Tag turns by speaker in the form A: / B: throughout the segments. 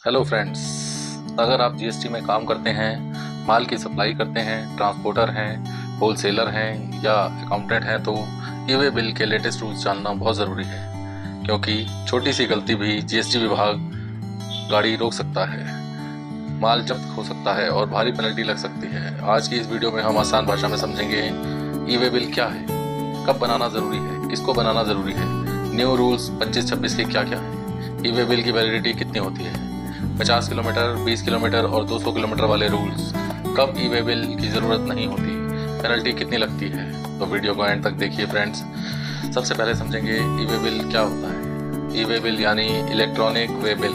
A: Hello friends, अगर आप GST में काम करते हैं, माल की सप्लाई करते हैं, ट्रांसपोर्टर हैं, होलसेलर हैं या अकाउंटेंट हैं तो ई-वे बिल के लेटेस्ट रूल्स जानना बहुत ज़रूरी है, क्योंकि छोटी सी गलती भी जीएसटी विभाग गाड़ी रोक सकता है, माल जब्त हो सकता है और भारी पेनल्टी लग सकती है। आज की इस वीडियो में हम आसान भाषा में समझेंगे ई-वे बिल क्या है, कब बनाना ज़रूरी है, किसको बनाना ज़रूरी है, न्यू रूल्स 25-26 के क्या क्या है, ई-वे बिल की वैलिडिटी कितनी होती है, 50 किलोमीटर, 20 किलोमीटर और 200 किलोमीटर वाले रूल्स, कब ई-वे बिल की ज़रूरत नहीं होती, पेनल्टी कितनी लगती है। तो वीडियो को एंड तक देखिए फ्रेंड्स। सबसे पहले समझेंगे ई-वे बिल क्या होता है। ई-वे बिल यानी इलेक्ट्रॉनिक वे बिल।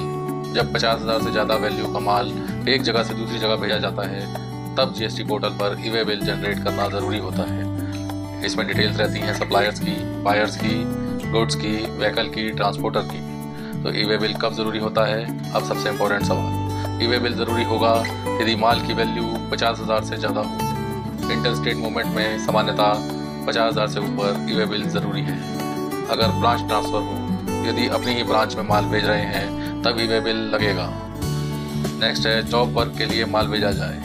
A: जब 50,000 से ज़्यादा वैल्यू का माल एक जगह से दूसरी जगह भेजा जाता है तब जीएसटी पोर्टल पर ई-वे बिल जनरेट करना ज़रूरी होता है। इसमें डिटेल्स रहती हैं सप्लायर्स की, बायर्स की, गुड्स की, व्हीकल की, ट्रांसपोर्टर की। तो ई-वे बिल कब ज़रूरी होता है? अब सबसे इम्पोर्टेंट सवाल, ई-वे बिल ज़रूरी होगा यदि माल की वैल्यू 50,000 से ज़्यादा हो। इंटर स्टेट मूवमेंट में सामान्यतः 50,000 से ऊपर ई-वे बिल ज़रूरी है। अगर ब्रांच ट्रांसफ़र हो, यदि अपनी ही ब्रांच में माल भेज रहे हैं तब ई-वे बिल लगेगा। नेक्स्ट है जॉब वर्क के लिए माल भेजा जाए।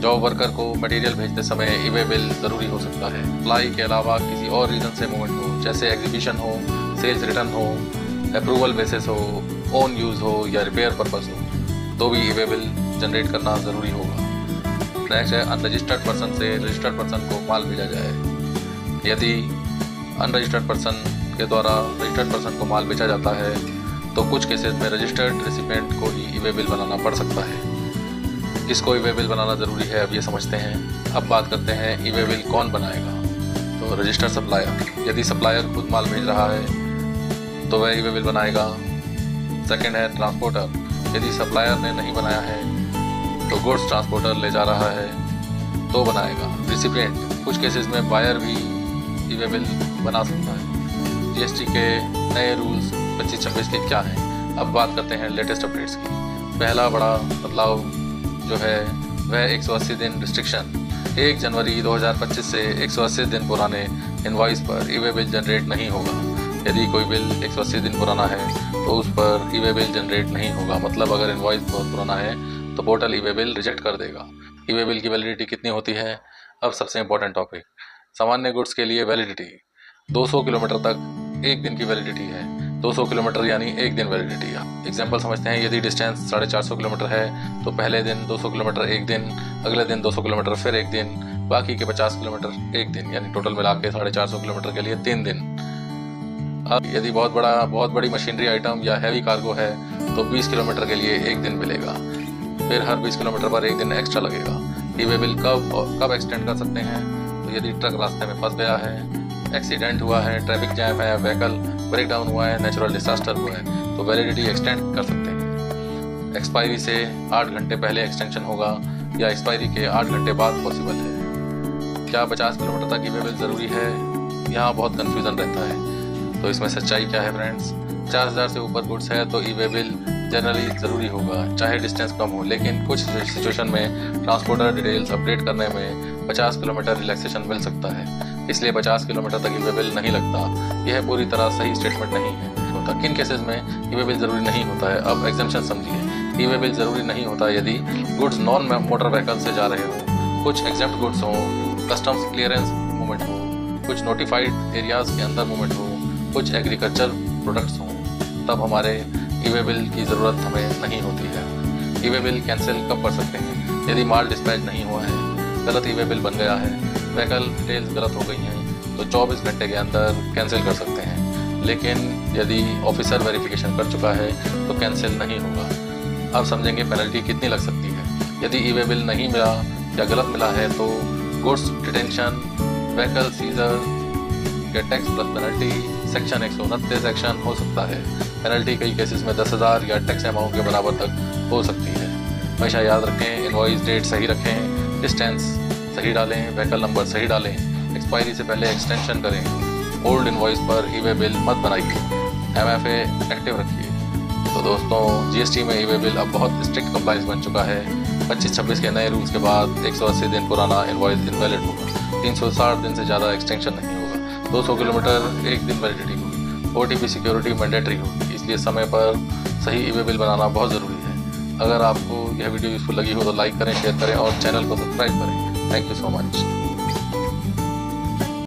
A: जॉब वर्कर को मटेरियल भेजते समय ई-वे बिल ज़रूरी हो सकता है। अप्लाई के अलावा किसी और रीज़न से मूवमेंट हो, जैसे एग्जीबिशन हो, सेल्स रिटर्न हो, अप्रूवल बेसिस हो, ओन यूज़ हो या रिपेयर पर्पस हो, तो भी ई-वे बिल जनरेट करना ज़रूरी होगा। नेक्स्ट है अनरजिस्टर्ड पर्सन से रजिस्टर्ड पर्सन को माल भेजा जाए। यदि अनरजिस्टर्ड पर्सन के द्वारा रजिस्टर्ड पर्सन को माल बेचा जाता है तो कुछ केसेस में रजिस्टर्ड रेसिपिएंट को ही ई-वे बिल बनाना पड़ सकता है। किसको ई-वे बिल बनाना ज़रूरी है अब ये समझते हैं। अब बात करते हैं ई-वे बिल कौन बनाएगा। तो रजिस्टर्ड सप्लायर, यदि सप्लायर खुद माल भेज रहा है तो वह ई-वे बिल बनाएगा। सेकंड है ट्रांसपोर्टर, यदि सप्लायर ने नहीं बनाया है तो गुड्स ट्रांसपोर्टर ले जा रहा है तो बनाएगा। रिसिपिएंट, कुछ केसेस में बायर भी ई-वे बिल बना सकता है। जीएसटी के नए रूल्स 25-26 के क्या हैं। अब बात करते हैं लेटेस्ट अपडेट्स की। पहला बड़ा बदलाव जो है वह 180 दिन रिस्ट्रिक्शन। 1 जनवरी 2025 से 180 दिन पुराने इनवॉइस पर ई-वे बिल जनरेट नहीं होगा। यदि कोई बिल 180 दिन पुराना है तो उस पर ई-वे बिल जनरेट नहीं होगा। मतलब अगर इनवॉइस बहुत पुराना है तो पोर्टल ई-वे बिल रिजेक्ट कर देगा। ई-वे बिल की वैलिडिटी कितनी होती है? अब सबसे इम्पोर्टेंट टॉपिक, सामान्य गुड्स के लिए वैलिडिटी 200 किलोमीटर तक 1 दिन की वैलिडिटी है। 200 किलोमीटर यानी 1 दिन वैलिडिटी है। एग्जाम्पल समझते हैं, यदि डिस्टेंस 450 किलोमीटर है तो पहले दिन 200 किलोमीटर 1 दिन, अगले दिन 200 किलोमीटर फिर 1 दिन, बाकी के 50 किलोमीटर 1 दिन, यानी टोटल मिला के 450 किलोमीटर के लिए 3 दिन। अब यदि बहुत बड़ी मशीनरी आइटम या हैवी कार्गो है तो 20 किलोमीटर के लिए 1 दिन मिलेगा, फिर हर 20 किलोमीटर पर 1 दिन एक्स्ट्रा लगेगा। ई-वे बिल कब एक्सटेंड कर सकते हैं? तो यदि ट्रक रास्ते में फंस गया है, एक्सीडेंट हुआ है, ट्रैफिक जैम है, व्हीकल ब्रेक डाउन हुआ है, नेचुरल डिजास्टर हुआ है तो वैलिडिटी एक्सटेंड कर सकते हैं। एक्सपायरी से 8 घंटे पहले एक्सटेंशन होगा या एक्सपायरी के 8 घंटे बाद पॉसिबल है। क्या 50 किलोमीटर तक ई-वे बिल ज़रूरी है? यहाँ बहुत कन्फ्यूज़न रहता है। तो इसमें सच्चाई क्या है फ्रेंड्स? 50,000 से ऊपर गुड्स है तो ई-वे बिल जनरली ज़रूरी होगा, चाहे डिस्टेंस कम हो। लेकिन कुछ सिचुएशन में ट्रांसपोर्टर डिटेल्स अपडेट करने में 50 किलोमीटर रिलैक्सेशन मिल सकता है, इसलिए 50 किलोमीटर तक ई-वे बिल नहीं लगता। यह पूरी तरह सही स्टेटमेंट नहीं है। तो किन केसेस में ई-वे बिल ज़रूरी नहीं होता है? अब एग्जम्पशन समझिए। ई-वे बिल ज़रूरी नहीं होता यदि गुड्स नॉन मोटर व्हीकल से जा रहे हों, कुछ एग्जेम्प्ट गुड्स हों, कस्टम्स क्लियरेंस मूवमेंट हो, कुछ नोटिफाइड एरियाज़ के अंदर मूवमेंट हो, कुछ एग्रीकल्चर प्रोडक्ट्स हों, तब हमारे ई-वे बिल की ज़रूरत हमें नहीं होती है। ई-वे बिल कैंसिल कब कर सकते हैं? यदि माल डिस्पैच नहीं हुआ है, गलत ई-वे बिल बन गया है, व्हीकल डिटेल्स गलत हो गई हैं तो 24 घंटे के अंदर कैंसिल कर सकते हैं। लेकिन यदि ऑफिसर वेरिफिकेशन कर चुका है तो कैंसिल नहीं होगा। अब समझेंगे पेनल्टी कितनी लग सकती है। यदि ई-वे बिल नहीं मिला या गलत मिला है तो गुड्स डिटेंशन, व्हीकल सीजर के tax plus penalty, section 129 action हो सकता है। पेनल्टी कई केसेस में 10,000 या टैक्स अमाउंट के बराबर तक हो सकती है। हमेशा याद रखें, इनवॉइस डेट सही रखें, डिस्टेंस सही डालें, व्हीकल नंबर सही डालें, एक्सपायरी से पहले एक्सटेंशन करें, ओल्ड इनवॉइस पर ई-वे बिल मत बनाइए, MFA एक्टिव रखिए। तो दोस्तों, जीएसटी में ई-वे बिल अब बहुत स्ट्रिक्ट कंप्लाइंस बन चुका है। 25-26 के नए रूल्स के बाद 180 दिन पुराना इनवॉइस इनवैलिड होगा, 360 दिन से ज़्यादा एक्सटेंशन नहीं होगा, 200 किलोमीटर 1 दिन वैलिडिटी होगी, OTP सिक्योरिटी मैंडेटरी होगी। इसलिए समय पर सही ई-वे बिल बनाना बहुत ज़रूरी है। अगर आपको यह वीडियो यूजफुल लगी हो तो लाइक करें, शेयर करें और चैनल को सब्सक्राइब करें। Thank you so much.